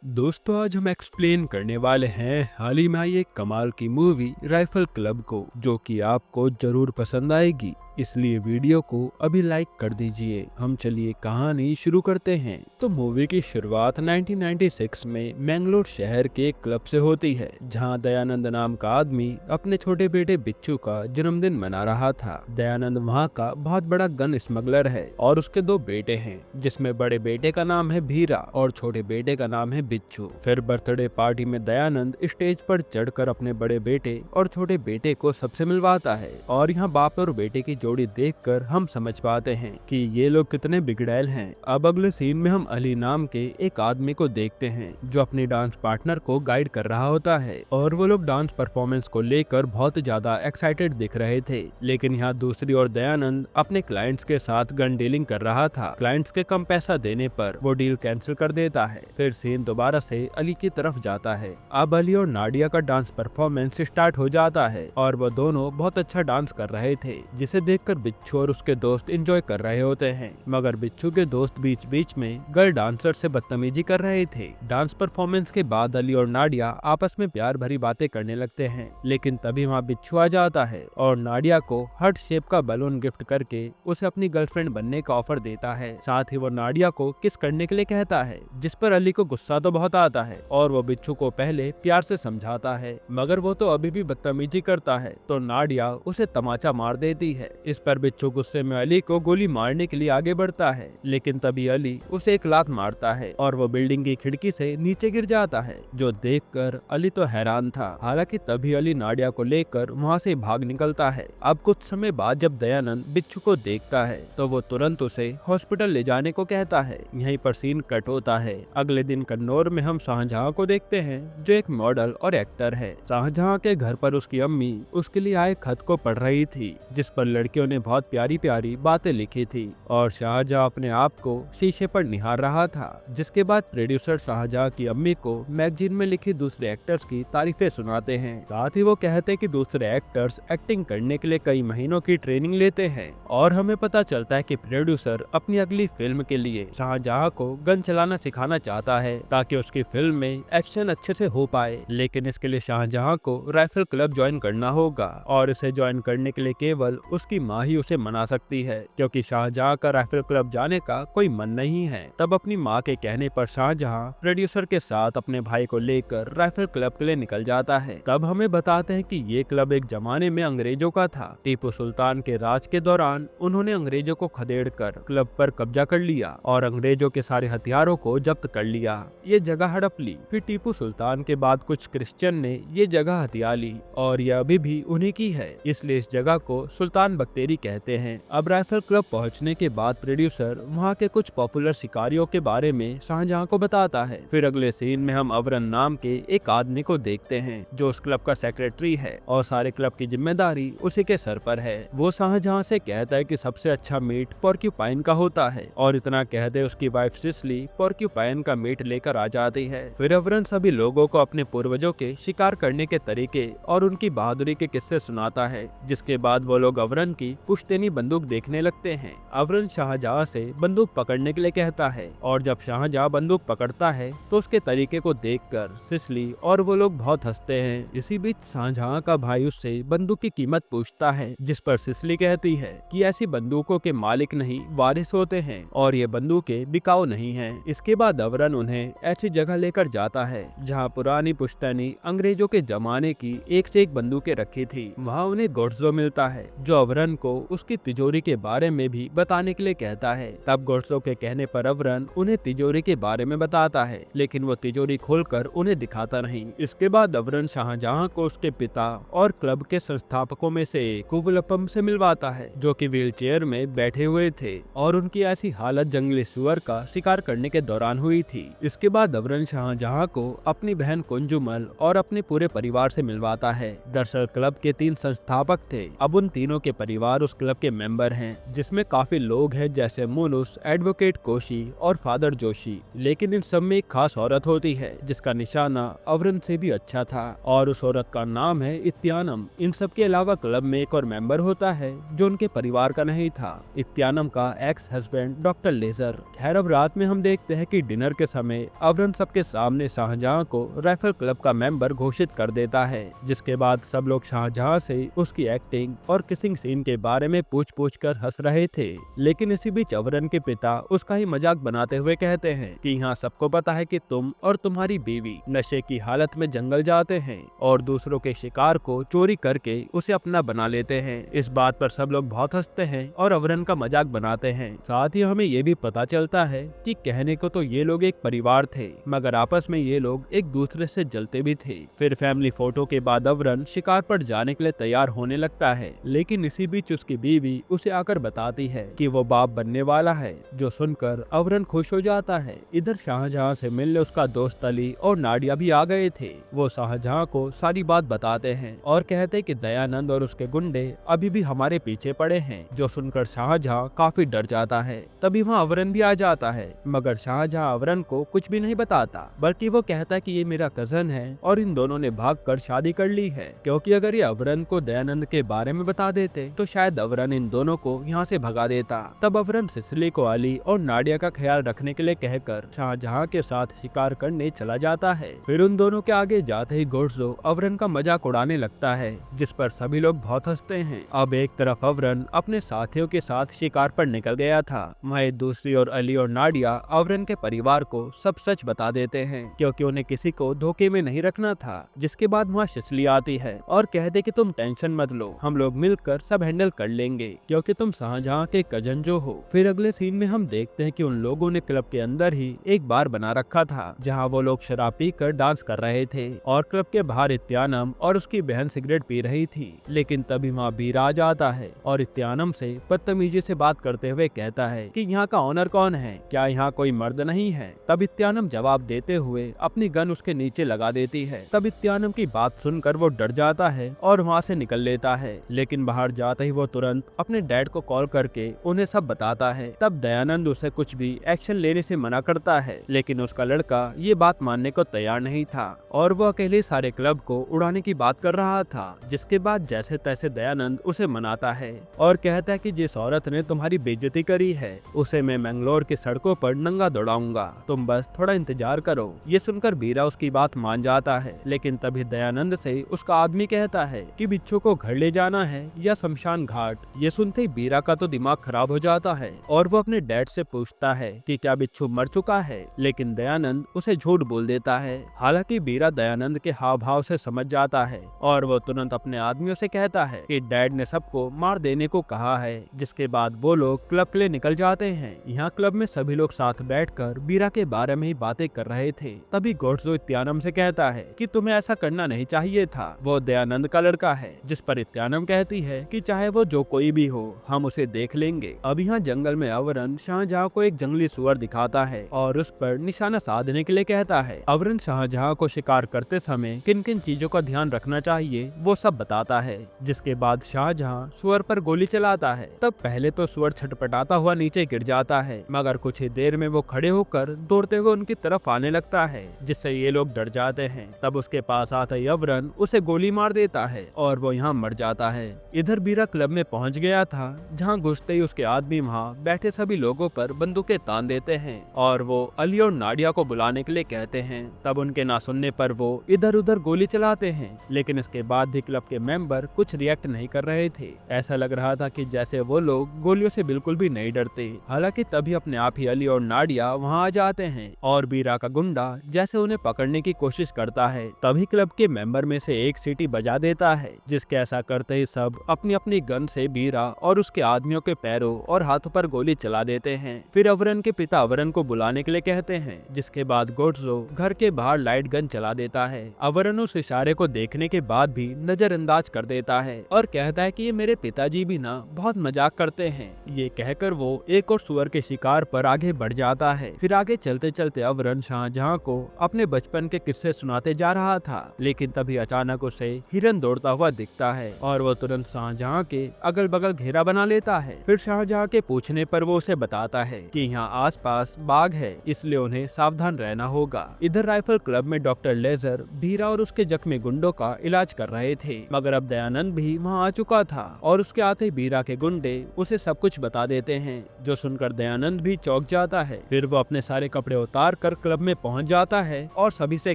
दोस्तों आज हम एक्सप्लेन करने वाले हैं हाल ही में आई एक कमाल की मूवी राइफल क्लब को, जो कि आपको जरूर पसंद आएगी। इसलिए वीडियो को अभी लाइक कर दीजिए। हम चलिए कहानी शुरू करते हैं। तो मूवी की शुरुआत 1996 में मैंगलोर शहर के एक क्लब से होती है, जहां दयानंद नाम का आदमी अपने छोटे बेटे बिच्छू का जन्मदिन मना रहा था। दयानंद वहां का बहुत बड़ा गन स्मगलर है और उसके दो बेटे हैं, जिसमें बड़े बेटे का नाम है भीरा और छोटे बेटे का नाम है बिच्छू। फिर बर्थडे पार्टी में दयानंद स्टेज पर चढ़कर अपने बड़े बेटे और छोटे बेटे को सबसे मिलवाता है, और यहाँ बाप और बेटे की जोड़ी देखकर हम समझ पाते हैं कि ये लोग कितने बिगड़ैल हैं। अब अगले सीन में हम अली नाम के एक आदमी को देखते हैं, जो अपनी डांस पार्टनर को गाइड कर रहा होता है, और वो लोग डांस परफॉर्मेंस को लेकर बहुत ज्यादा एक्साइटेड दिख रहे थे। लेकिन यहाँ दूसरी ओर दयानंद अपने क्लाइंट्स के साथ गन डीलिंग कर रहा था। क्लाइंट्स के कम पैसा देने पर वो डील कैंसिल कर देता है। फिर सीन दोबारा से अली की तरफ जाता है। अब अली और नाडिया का डांस परफॉर्मेंस स्टार्ट हो जाता है, और वो दोनों बहुत अच्छा डांस कर रहे थे, जिसे देखकर बिच्छू और उसके दोस्त एंजॉय कर रहे होते हैं। मगर बिच्छू के दोस्त बीच बीच में गर्ल डांसर से बदतमीजी कर रहे थे। डांस परफॉर्मेंस के बाद अली और नाडिया आपस में प्यार भरी बातें करने लगते हैं, लेकिन तभी वहाँ बिच्छू आ जाता है और नाडिया को हार्ट शेप का बैलून गिफ्ट करके उसे अपनी गर्लफ्रेंड बनने का ऑफर देता है। साथ ही वो नाडिया को किस करने के लिए कहता है, जिस पर अली को गुस्सा तो बहुत आता है और वो बिच्छू को पहले प्यार से समझाता है, मगर वो तो अभी भी बदतमीजी करता है, तो नाडिया उसे तमाचा मार देती है। इस पर बिच्छू गुस्से में अली को गोली मारने के लिए आगे बढ़ता है, लेकिन तभी अली उसे एक लात मारता है और वो बिल्डिंग की खिड़की से नीचे गिर जाता है, जो देखकर अली तो हैरान था। हालांकि तभी अली नाडिया को लेकर वहां से भाग निकलता है। अब कुछ समय बाद जब दयानंद बिच्छू को देखता है, तो वो तुरंत उसे हॉस्पिटल ले जाने को कहता है। यहीं पर सीन कट होता है। अगले दिन कन्नौर में हम शाहजहां को देखते हैं, जो एक मॉडल और एक्टर है। शाहजहां के घर पर उसकी अम्मी उसके लिए आए खत को पढ़ रही थी, जिस पर लड़कियों ने बहुत प्यारी प्यारी बातें लिखी थी, और शाहजहां अपने आप को शीशे पर निहार रहा था। जिसके बाद प्रोड्यूसर शाहजहां की अम्मी को मैगजीन में लिखी दूसरे एक्टर्स की तारीफें सुनाते हैं। साथ ही वो कहते हैं कि दूसरे एक्टर्स एक्टिंग करने के लिए कई महीनों की ट्रेनिंग लेते हैं, और हमें पता चलता है कि प्रोड्यूसर अपनी अगली फिल्म के लिए शाहजहां को गन चलाना सिखाना चाहता है, ताकि उसकी फिल्म में एक्शन अच्छे से हो पाए। लेकिन इसके लिए शाहजहां को राइफल क्लब ज्वाइन करना होगा, और इसे ज्वाइन करने के लिए केवल उसकी माँ ही उसे मना सकती है, क्योंकि शाहजहां का राइफल क्लब जाने का कोई मन नहीं है। तब अपनी माँ के कहने पर शाहजहां प्रोड्यूसर के साथ अपने भाई को लेकर राइफल क्लब के लिए निकल जाता है। तब हमें बताते हैं कि ये क्लब एक जमाने में अंग्रेजों का था। टीपू सुल्तान के राज के दौरान उन्होंने अंग्रेजों को खदेड़कर क्लब पर कब्जा कर लिया और अंग्रेजों के सारे हथियारों को जब्त कर लिया। ये जगह हड़प ली। फिर टीपू सुल्तान के बाद कुछ क्रिश्चियन ने ये जगह हथिया ली, और यह अभी भी उन्हीं की है, इसलिए इस जगह को सुल्तान बख्तेरी कहते हैं। अब राइफल क्लब पहुंचने के बाद प्रोड्यूसर वहां के कुछ पॉपुलर शिकारियों के बारे में शाहजहां को बताता है। फिर अगले सीन में हम अवरन नाम के एक आदमी को देखते हैं, जो उस क्लब का सेक्रेटरी है, और सारे क्लब की जिम्मेदारी उसी के सर पर है। वो शाहजहां से कहता है कि सबसे अच्छा मीट पोर्क्यूपाइन का होता है, और इतना कहते उसकी वाइफ सिसली पोर्क्यूपाइन का मीट लेकर आ जाती है। फिर अवरन सभी लोगों को अपने पूर्वजों के शिकार करने के तरीके और उनकी बहादुरी के किस्से सुनाता है, जिसके बाद वो लोग अवरन की पुश्तैनी बंदूक देखने लगते हैं। अवरन शाहजहां से बंदूक पकड़ने के लिए कहता है, और जब शाहजहां बंदूक पकड़ता है तो उसके तरीके को देखकर सिसली और वो लोग बहुत हंसते हैं। इसी बीच शाहजहां का भाई उससे बंदूक की कीमत पूछता है, जिस पर सिसली कहती है कि ऐसी बंदूकों के मालिक नहीं वारिस होते हैं, और ये बंदूकें बिकाऊ नहीं हैं। इसके बाद अवरन उन्हें ऐसी जगह लेकर जाता है जहाँ पुरानी पुश्तैनी अंग्रेजों के जमाने की एक से एक बंदूकें रखी थी। वहाँ उन्हें गोड्सो मिलता है, जो अवरन को उसकी तिजोरी के बारे में भी बताने के लिए कहता है। तब गोड्सो के कहने पर अवरन उन्हें तिजोरी के बारे में बताता है, लेकिन वो तिजोरी खोलकर उन्हें दिखाता नहीं। इसके बाद अवरन शाहजहां को उसके पिता और क्लब के संस्थापकों में से कुवलपम से मिलवाता है, जो कि व्हील चेयर में बैठे हुए थे, और उनकी ऐसी हालत जंगली सुअर का शिकार करने के दौरान हुई थी। इसके बाद अवरन शाहजहां को अपनी बहन कुंजुमल और अपने पूरे परिवार से मिलवाता है। दरअसल क्लब के 3 संस्थापक थे। अब उन तीनों के परिवार परिवार उस क्लब के मेंबर हैं, जिसमें काफी लोग हैं जैसे मुनुस, एडवोकेट कोशी और फादर जोशी। लेकिन इन सब में एक खास औरत होती है जिसका निशाना अवरन से भी अच्छा था, और उस औरत का नाम है इत्यानम। इन सब के अलावा क्लब में एक और मेंबर होता है जो उनके परिवार का नहीं था, इत्यानम का एक्स हस्बैंड डॉक्टर लेजर। खैर अब रात में हम देखते हैं कि डिनर के समय अवरन सबके सामने शाहजहां को राइफल क्लब का मेंबर घोषित कर देता है, जिसके बाद सब लोग शाहजहां से उसकी एक्टिंग और किसिंग सीन के बारे में पूछ कर हंस रहे थे। लेकिन इसी बीच अवरन के पिता उसका ही मजाक बनाते हुए कहते हैं कि यहाँ सबको पता है कि तुम और तुम्हारी बीवी नशे की हालत में जंगल जाते हैं और दूसरों के शिकार को चोरी करके उसे अपना बना लेते हैं। इस बात पर सब लोग बहुत हंसते हैं और अवरन का मजाक बनाते हैं। साथ ही हमें ये भी पता चलता है कि कहने को तो ये लोग एक परिवार थे, मगर आपस में ये लोग एक दूसरे से जलते भी थे। फिर फैमिली फोटो के बाद अवरन शिकार पर जाने के लिए तैयार होने लगता है, लेकिन इसी बीच उसकी बीवी उसे आकर बताती है कि वो बाप बनने वाला है, जो सुनकर अवरन खुश हो जाता है। इधर शाहजहां से मिलने उसका दोस्त अली और नाडिया भी आ गए थे। वो शाहजहां को सारी बात बताते हैं और कहते कि दयानंद और उसके गुंडे अभी भी हमारे पीछे पड़े हैं, जो सुनकर शाहजहां काफी डर जाता है। तभी वहाँ अवरन भी आ जाता है, मगर शाहजहां अवरन को कुछ भी नहीं बताता, बल्कि वो कहता है कि ये मेरा कजन है और इन दोनों ने भागकर शादी कर ली है, क्योंकि अगर ये अवरन को दयानंद के बारे में बता देते तो शायद अवरन इन दोनों को यहाँ से भगा देता। तब अवरन सिसिली को अली और नाडिया का ख्याल रखने के लिए कहकर शाहजहां के साथ शिकार करने चला जाता है। फिर उन दोनों के आगे जाते ही गोड्जो अवरन का मजाक उड़ाने लगता है, जिस पर सभी लोग बहुत हंसते हैं। अब एक तरफ अवरन अपने साथियों के साथ शिकार पर निकल गया था, वहीं दूसरी ओर अली और नाडिया अवरन के परिवार को सब सच बता देते हैं, क्योंकि उन्हें किसी को धोखे में नहीं रखना था। जिसके बाद वहाँ सिसिली आती है और कहते कि तुम टेंशन मत लो, हम लोग मिलकर सब हैंडल कर लेंगे, क्योंकि तुम शाहजहां के कजन जो हो। फिर अगले सीन में हम देखते हैं कि उन लोगों ने क्लब के अंदर ही एक बार बना रखा था, जहां वो लोग शराब पीकर डांस कर रहे थे और क्लब के बाहर इत्यानम और उसकी बहन सिगरेट पी रही थी। लेकिन तभी वहाँ बीरा आ जाता है और इत्यानम से बदतमीजी से बात करते हुए कहता है कि यहाँ का ऑनर कौन है, क्या यहाँ कोई मर्द नहीं है। तब इत्यानम जवाब देते हुए अपनी गन उसके नीचे लगा देती है। तब इत्यानम की बात सुनकर वो डर जाता है और वहाँ से निकल लेता है, लेकिन बाहर जाते ही वो तुरंत अपने डैड को कॉल करके उन्हें सब बताता है। तब दयानंद उसे कुछ भी एक्शन लेने से मना करता है, लेकिन उसका लड़का ये बात मानने को तैयार नहीं था और वो अकेले सारे क्लब को उड़ाने की बात कर रहा था। जिसके बाद जैसे तैसे दयानंद उसे मनाता है और कहता है कि जिस औरत ने तुम्हारी बेइज्जती करी है उसे मैं मैंगलोर की सड़कों पर नंगा दौड़ाऊंगा, तुम बस थोड़ा इंतजार करो। ये सुनकर बीरा उसकी बात मान जाता है, लेकिन तभी दयानंद से उसका आदमी कहता है कि बिच्छू को घर ले जाना है या शमशान घाट। ये सुनते ही बीरा का तो दिमाग खराब हो जाता है और वो अपने डैड से पूछता है कि क्या बिच्छू मर चुका है, लेकिन दयानंद उसे झूठ बोल देता है। हालांकि बीरा दयानंद के हाव भाव से समझ जाता है और वो तुरंत अपने आदमियों से कहता है कि डैड ने सबको मार देने को कहा है। जिसके बाद वो लोग क्लब के लिए निकल जाते हैं। यहाँ क्लब में सभी लोग साथ बैठकर बीरा के बारे में ही बातें कर रहे थे। तभी गोड्जो इत्यानम से कहता है कि तुम्हें ऐसा करना नहीं चाहिए था, वो दयानंद का लड़का है। जिस पर इत्यानम कहती है कि चाहे वो जो कोई भी हो हम उसे देख लेंगे। अब यहाँ जंगल में अवरन शाहजहां को एक जंगली सुअर दिखाता है और उस पर निशाना साधने के लिए कहता है। अवरन शाहजहां को शिकार करते समय किन किन चीजों का ध्यान रखना चाहिए वो सब बताता है। जिसके बाद शाहजहां सुअर पर गोली चलाता है। तब पहले तो सुअर छटपटाता हुआ नीचे गिर जाता है, मगर कुछ ही देर में वो खड़े होकर दौड़ते हुए उनकी तरफ आने लगता है, जिससे ये लोग डर जाते हैं। तब उसके पास आता ही अवरन उसे गोली मार देता है और वो यहाँ मर जाता है। इधर बीरा क्लब में पहुंच गया था, जहाँ घुसते ही उसके आदमी वहाँ बैठे सभी लोगों पर बंदूकें तान देते हैं और वो अली और नाडिया को बुलाने के लिए कहते हैं। तब उनके ना सुनने पर वो इधर उधर गोली चलाते हैं, लेकिन इसके बाद भी क्लब के मेंबर कुछ रिएक्ट नहीं कर रहे थे। ऐसा लग रहा था कि जैसे वो लोग गोलियों से बिल्कुल भी नहीं डरते। हालांकि तभी अपने आप ही अली और नाडिया वहाँ आ जाते हैं और बीरा का गुंडा जैसे उन्हें पकड़ने की कोशिश करता है। तभी क्लब के मेंबर में से एक सीटी बजा देता है, जिसके ऐसा करते ही सब अपनी अपनी गन से बीरा और उसके आदमियों के पैरों और हाथों पर गोली चला देते हैं। फिर अवरन के पिता अवरन को बुलाने के लिए कहते हैं, जिसके बाद गोड्जो घर के बाहर लाइट गन चला देता है। अवरन उस इशारे को देखने के बाद भी नजरअंदाज कर देता है और कहता है कि ये मेरे पिताजी भी ना बहुत मजाक करते हैं। ये कहकर वो एक और सुअर के शिकार पर आगे बढ़ जाता है। फिर आगे चलते चलते अवरन शाहजहां को अपने बचपन के किस्से सुनाते जा रहा था, लेकिन तभी अचानक उसे हिरन दौड़ता हुआ दिखता है और वो तुरंत शाहजहां शाहजहां के अगल बगल घेरा बना लेता है। फिर शाहजहां के पूछने पर वो उसे बताता है कि यहाँ आसपास बाघ है, इसलिए उन्हें सावधान रहना होगा। इधर राइफल क्लब में डॉक्टर लेजर बीरा और उसके जख्मी गुंडों का इलाज कर रहे थे, मगर अब दयानंद भी वहाँ आ चुका था और उसके आते ही बीरा के गुंडे उसे सब कुछ बता देते हैं, जो सुनकर दयानंद भी चौंक जाता है। फिर वो अपने सारे कपड़े उतार कर क्लब में पहुँच जाता है और सभी से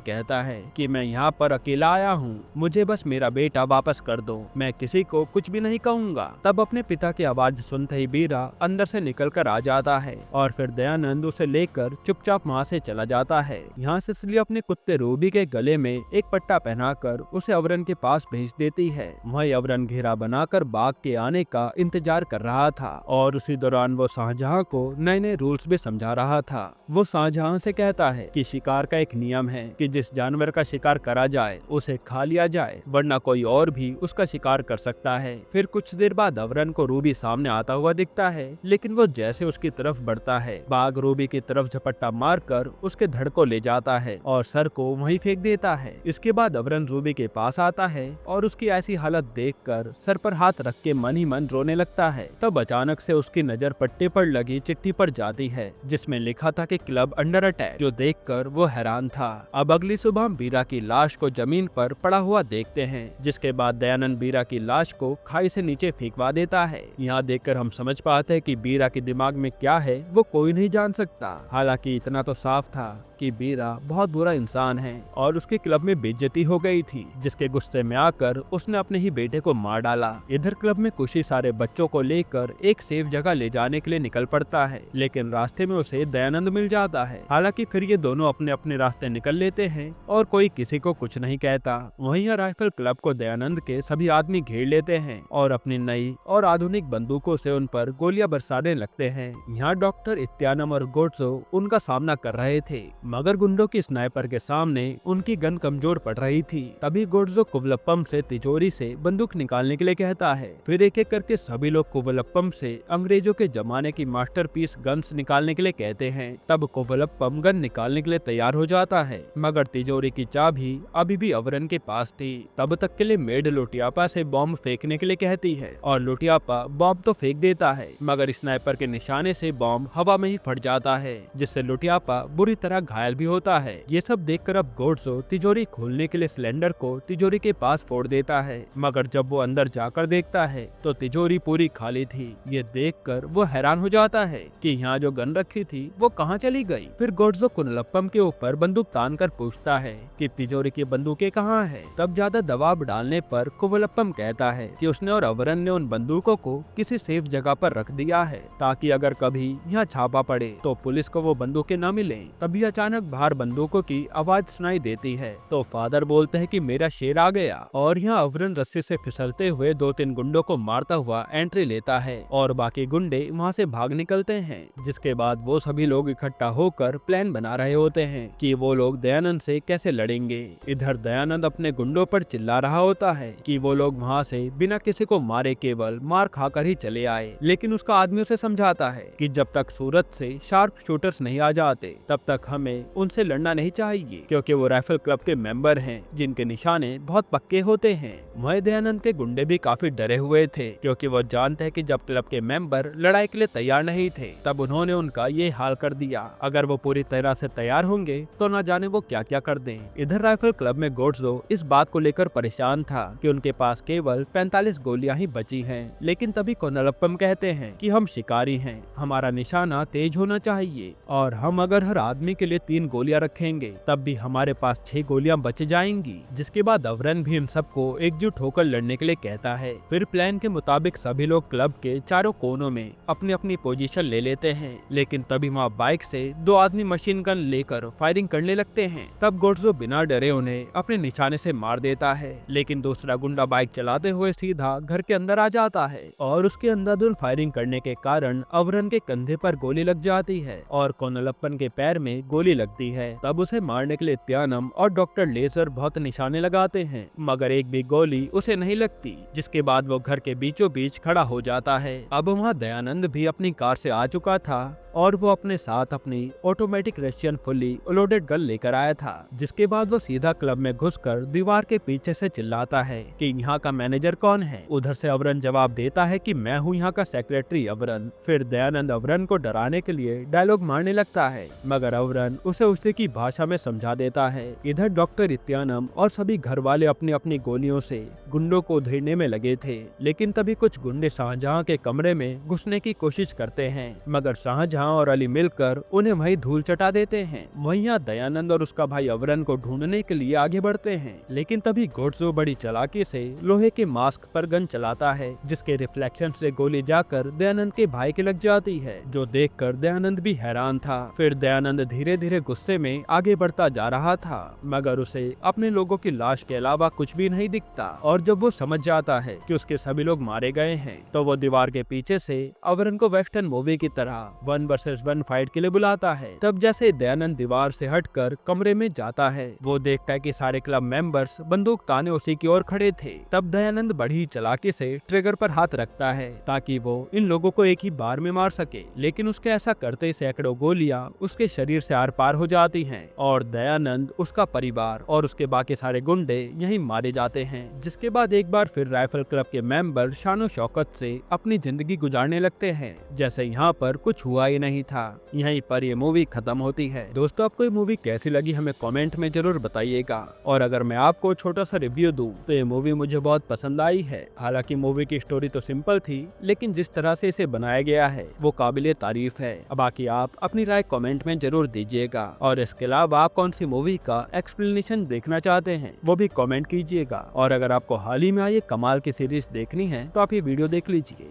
कहता है कि मैं यहाँ पर अकेला आया हूँ, मुझे बस मेरा बेटा वापस कर दो, मैं किसी को कुछ भी नहीं कहूँगा। तब अपने पिता की आवाज सुनते ही बीरा अंदर से निकल कर आ जाता है और फिर दयानंद उसे लेकर चुपचाप वहाँ से चला जाता है। यहाँ से सिसिली अपने कुत्ते रूबी के गले में एक पट्टा पहनाकर उसे अवरन के पास भेज देती है। वही अवरन घेरा बनाकर बाघ के आने का इंतजार कर रहा था और उसी दौरान वो शाहजहां को नए नए रूल्स भी समझा रहा था। वो शाहजहां से कहता है कि शिकार का एक नियम है कि जिस जानवर का शिकार करा जाए उसे खा लिया जाए, वरना कोई और भी उसका शिकार कर सकता है। फिर कुछ देर बाद अवरन को रूबी सामने आता हुआ दिखता है, लेकिन वो जैसे उसकी तरफ बढ़ता है, बाघ रूबी की तरफ झपट्टा मारकर उसके धड़ को ले जाता है और सर को वहीं फेंक देता है। इसके बाद अवरन रूबी के पास आता है और उसकी ऐसी हालत देखकर सर पर हाथ रख के मन ही मन रोने लगता है। तब अचानक से उसकी नजर पट्टे पर लगी चिट्ठी पर जाती है, जिसमें लिखा था कि क्लब अंडर अटैक, जो देखकर वो हैरान था। अब अगली सुबह हम बीरा की लाश को जमीन पर पड़ा हुआ देखते हैं, जिसके बाद दयानंद बीरा की लाश को खाई से नीचे फेंकवा देता है। यहाँ देखकर हम समझ पाते हैं कि बीरा के दिमाग में क्या है वो कोई नहीं जान सकता। हालांकि इतना तो साफ था कि बीरा बहुत बुरा इंसान है और उसके क्लब में बेइज्जती हो गई थी, जिसके गुस्से में आकर उसने अपने ही बेटे को मार डाला। इधर क्लब में खुशी सारे बच्चों को लेकर एक सेफ जगह ले जाने के लिए निकल पड़ता है, लेकिन रास्ते में उसे दयानंद मिल जाता है। हालांकि फिर ये दोनों अपने अपने रास्ते निकल लेते हैं और कोई किसी को कुछ नहीं कहता। वहीं राइफल क्लब को दयानंद के सभी आदमी घेर लेते हैं और अपनी नई और आधुनिक बंदूकों से उन पर गोलियां बरसाने लगते हैं। यहाँ डॉक्टर इत्यानम और गोट्सो उनका सामना कर रहे थे, मगर गुंडों की स्नाइपर के सामने उनकी गन कमजोर पड़ रही थी। तभी गोट्सो कुवलप्पम से तिजोरी से बंदूक निकालने के लिए कहता है। फिर एक एक करके सभी लोग कुवलप्पम से अंग्रेजों के जमाने की मास्टरपीस गन्स निकालने के लिए कहते हैं। तब कुवलप्पम गन निकालने के लिए तैयार हो जाता है, मगर तिजोरी की चाबी अभी भी अवरन के पास थी। तब तक के लिए मेड लोटियापा से बॉम्ब फेंकने के लिए कहती है और लोटियापा बॉम्ब तो फेंक देता है, मगर स्नाइपर के निशाने से बॉम्ब हवा में ही फट जाता है, जिससे लोटियापा बुरी तरह घायल भी होता है। ये सब देखकर अब गोट्सो तिजोरी खोलने के लिए सिलेंडर को तिजोरी के पास फोड़ देता है, मगर जब वो अंदर जाकर देखता है तो तिजोरी पूरी खाली थी। ये देखकर वो हैरान हो जाता है कि यहाँ जो गन रखी थी वो कहाँ चली गई। फिर गोट्सो कुवलप्पम के ऊपर बंदूक तान कर पूछता है कि तिजोरी की बंदूकें कहाँ है। तब ज्यादा दबाव डालने पर कुवलप्पम कहता है कि उसने और अवरन ने उन बंदूकों को किसी सेफ जगह पर रख दिया है, ताकि अगर कभी यहाँ छापा पड़े तो पुलिस को वो बंदूकें न मिले। तभी अचानक बाहर बंदूकों की आवाज सुनाई देती है, तो फादर बोलते हैं कि मेरा शेर आ गया और यहाँ अवरन रस्सी से फिसलते हुए 2-3 गुंडों को मारता हुआ एंट्री लेता है और बाकी गुंडे वहाँ से भाग निकलते हैं। जिसके बाद वो सभी लोग इकट्ठा होकर प्लान बना रहे होते हैं कि वो लोग दयानंद से कैसे लड़ेंगे। इधर दयानंद अपने गुंडों पर चिल्ला रहा होता है कि वो लोग वहाँ से बिना किसी को मारे केवल मार खाकर ही चले आए, लेकिन उसका आदमी उसे समझाता है कि जब तक सूरत से शार्प शूटर्स नहीं आ जाते तब तक हमें उनसे लड़ना नहीं चाहिए, क्योंकि वो राइफल क्लब के मेंबर हैं जिनके निशाने बहुत पक्के होते हैं। वह दयानंद के गुंडे भी काफी डरे हुए थे, क्योंकि वो जानते हैं कि जब क्लब के मेंबर लड़ाई के लिए तैयार नहीं थे तब उन्होंने उनका ये हाल कर दिया। अगर वो पूरी तरह से तैयार होंगे तो न जाने वो क्या क्या कर दें। इधर राइफल क्लब में गोट्सो इस बात को लेकर परेशान था कि उनके पास केवल 45 गोलियां ही बची हैं। लेकिन तभी कुवलप्पम कहते हैं कि हम शिकारी हैं, हमारा निशाना तेज होना चाहिए और हम अगर हर आदमी के लिए 3 गोलियां रखेंगे तब भी हमारे पास 6 गोलियां बच जाएंगी। जिसके बाद अवरन भी इन सबको एकजुट होकर लड़ने के लिए कहता है। फिर प्लान के मुताबिक सभी लोग क्लब के चारों कोनों में अपनी अपनी पोजीशन ले लेते हैं, लेकिन तभी वहाँ बाइक से 2 आदमी मशीन गन लेकर फायरिंग करने लगते हैं। तब गोट्सो बिना डरे उन्हें अपने निशाने से मार देता है, लेकिन दूसरा गुंडा बाइक चलाते हुए सीधा घर के अंदर आ जाता है और उसके अंधाधुंध फायरिंग करने के कारण अवरन के कंधे पर गोली लग जाती है और कुवलप्पम के पैर में गोली लगती है। तब उसे मारने के लिए इत्यानम और डॉक्टर लेजर बहुत निशाने लगाते हैं, मगर एक भी गोली उसे नहीं लगती। जिसके बाद वो घर के बीचों बीच खड़ा हो जाता है। अब वहाँ दयानंद भी अपनी कार से आ चुका था और वो अपने साथ अपनी automatic Russian fully loaded gun लेकर आया था। जिसके बाद वो सीधा क्लब में घुसकर दीवार के पीछे से चिल्लाता है कि यहाँ का मैनेजर कौन है, उधर से अवरन जवाब देता है कि मैं हूँ यहाँ का सेक्रेटरी अवरन। फिर दयानंद अवरन को डराने के लिए डायलॉग मारने लगता है, मगर अवरन उसे उसी की भाषा में समझा देता है। इधर डॉक्टर इत्यानम और सभी घर वाले अपनी अपनी गोलियों से गुंडों को घेरने में लगे थे, लेकिन तभी कुछ गुंडे शाहजहां के कमरे में घुसने की कोशिश करते हैं, मगर शाहजहां और अली मिलकर उन्हें वहीं धूल चटा देते हैं। वहीं यहाँ दयानंद और उसका भाई अवरन को ढूंढने के लिए आगे बढ़ते हैं, लेकिन तभी गोड्सो बड़ी चालाकी से लोहे के मास्क पर गन चलाता है, जिसके रिफ्लेक्शन से गोली जाकर दयानंद के भाई के लग जाती है, जो देखकर दयानंद भी हैरान था। फिर दयानंद धीरे धीरे गुस्से में आगे बढ़ता जा रहा था, मगर उसे अपने लोगों की लाश के अलावा कुछ भी नहीं दिखता, और जब वो समझ जाता है कि उसके सभी लोग मारे गए हैं, तो वो दीवार के पीछे से अवरन को वेस्टर्न मूवी की तरह 1 वर्सेस 1 फाइट के लिए बुलाता है। तब जैसे दयानंद दीवार से हटकर कमरे में जाता है, वो देखता है कि सारे क्लब मेंबर्स बंदूक ताने उसी की ओर खड़े थे। तब दयानंद बड़ी चालाकी से ट्रिगर पर हाथ रखता है ताकि वो इन लोगों को एक ही बार में मार सके, लेकिन उसके ऐसा करते सैकड़ों गोलियां उसके शरीर से आर पार हो जाती हैं, और दयानंद, उसका परिवार और उसके बाकी सारे गुंडे यहीं मारे जाते हैं। जिसके बाद एक बार फिर राइफल क्लब के मेंबर शानो शौकत से अपनी जिंदगी गुजारने लगते हैं, जैसे यहाँ पर कुछ हुआ ही नहीं था। यहीं पर ये मूवी खत्म होती है। दोस्तों, आपको ये मूवी कैसी लगी हमें कमेंट में जरूर बताइएगा, और अगर मैं आपको छोटा सा रिव्यू दूं तो ये मूवी मुझे बहुत पसंद आई है। हालांकि मूवी की स्टोरी तो सिंपल थी, लेकिन जिस तरह से इसे बनाया गया है वो काबिले तारीफ है। बाकी आप अपनी राय कमेंट में जरूर दीजिएगा, और इसके अलावा आप कौन सी मूवी का एक्सप्लेनेशन देखना चाहते हैं वो भी कमेंट कीजिएगा। और अगर आपको हाल ही में आई कमाल की सीरीज देखनी है तो आप ये वीडियो देख लीजिए।